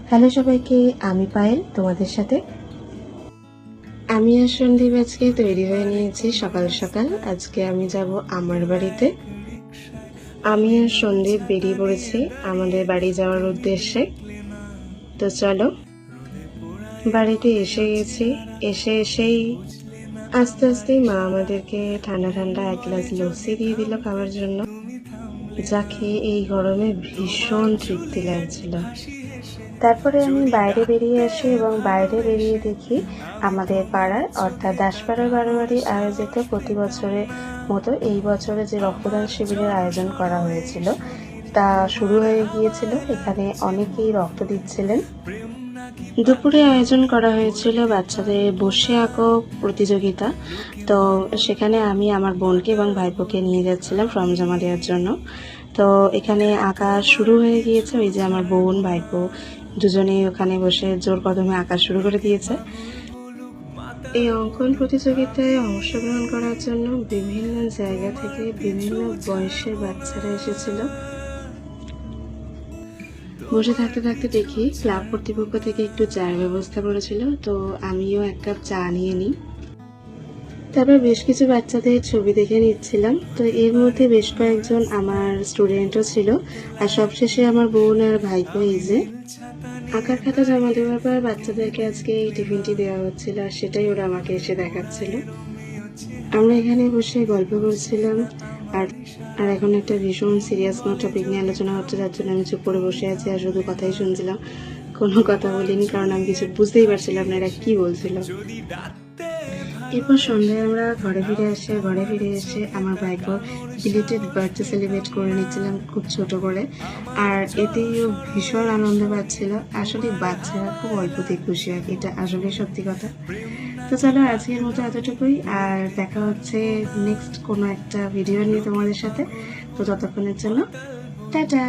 Hello সবাইকে, আমি পায়েল তোমাদের সাথে। আমি আর সন্দীপ আজকে তৈরি হয়ে নিয়েছি সকাল সকাল। আজকে আমি যাব আমার বাড়িতে। আমি আর সন্দীপ বেরিয়ে পড়েছি আমাদের বাড়ি যাওয়ার উদ্দেশ্যে। তো চলো, বাড়িতে এসে গেছি। এসেই আস্তে আস্তেই মা আমাদেরকে ঠান্ডা ঠান্ডা এক গ্লাস লস্যি দিয়ে দিল খাওয়ার জন্য, যা খেয়ে এই গরমে ভীষণ তৃপ্তি লাগছিল। তারপরে আমি বাইরে বেরিয়ে আসি এবং বাইরে বেরিয়ে দেখি আমাদের পাড়ার অর্থাৎ দাসপাড়ার বারোয়ারি আয়োজিত প্রতি বছরের মতো এই বছরে যে রক্তদান শিবিরের আয়োজন করা হয়েছিল তা শুরু হয়ে গিয়েছিল। এখানে অনেকেই রক্ত দিচ্ছিলেন। দুপুরে আয়োজন করা হয়েছিল বাচ্চাদের বসে আঁকো প্রতিযোগিতা। তো সেখানে আমি আমার বোনকে এবং ভাইপোকে নিয়ে যাচ্ছিলাম ফর্ম জমা দেওয়ার জন্য। তো এখানে আঁকা শুরু হয়ে গিয়েছে। ওই যে আমার বোন ভাইপো দুজনেই ওখানে বসে জোর কদমে আঁকা শুরু করে দিয়েছে। এই অঙ্কন প্রতিযোগিতায় অংশগ্রহণ করার জন্য বিভিন্ন জায়গা থেকে বিভিন্ন বয়সের বাচ্চারা এসেছিল। বসে থাকতে থাকতে দেখি ক্লাব কর্তৃপক্ষ থেকে একটু চায়ের ব্যবস্থা করেছিল, তো আমিও এক কাপ চা নিয়ে নিই। তারপর বেশ কিছু বাচ্চাদের ছবি দেখে নিচ্ছিলাম। তো এর মধ্যে বেশ কয়েকজন আমার স্টুডেন্টও ছিল। আর সবশেষে আমার বোন আর ভাইপো এই যে আঁকার খাতা জমা দেওয়ার পর বাচ্চাদেরকে আজকে এই টিফিনটি দেওয়া হচ্ছিল, আর সেটাই ওরা আমাকে এসে দেখাচ্ছিল। আমরা এখানে বসে গল্প করছিলাম। আর আর এখন একটা ভীষণ সিরিয়াস কোনো টপিক নিয়ে আলোচনা হচ্ছে, যার জন্য আমি চুপ করে বসে আছি আর শুধু কথাই শুনছিলাম। কোনো কথা বলিনি, কারণ আমি কিছু বুঝতেই পারছিলাম না এরা কি বলছিল। এরপর সন্ধ্যায় আমরা ঘরে ফিরে এসে আমার ভাইপোর বিলেটেড বার্থডে সেলিব্রেট করে নিচ্ছিলাম খুব ছোট করে। আর এতেই ও ভীষণ আনন্দ পাচ্ছিল। আসলে বাচ্চারা খুব অল্পতেই খুশি হয়, এটা আসলে সত্যি কথা। তো চলো, আজকের মতো এতটুকুই। আর দেখা হচ্ছে নেক্সট কোনো একটা ভিডিও নিয়ে তোমাদের সাথে। তো ততক্ষণের জন্য টাটা।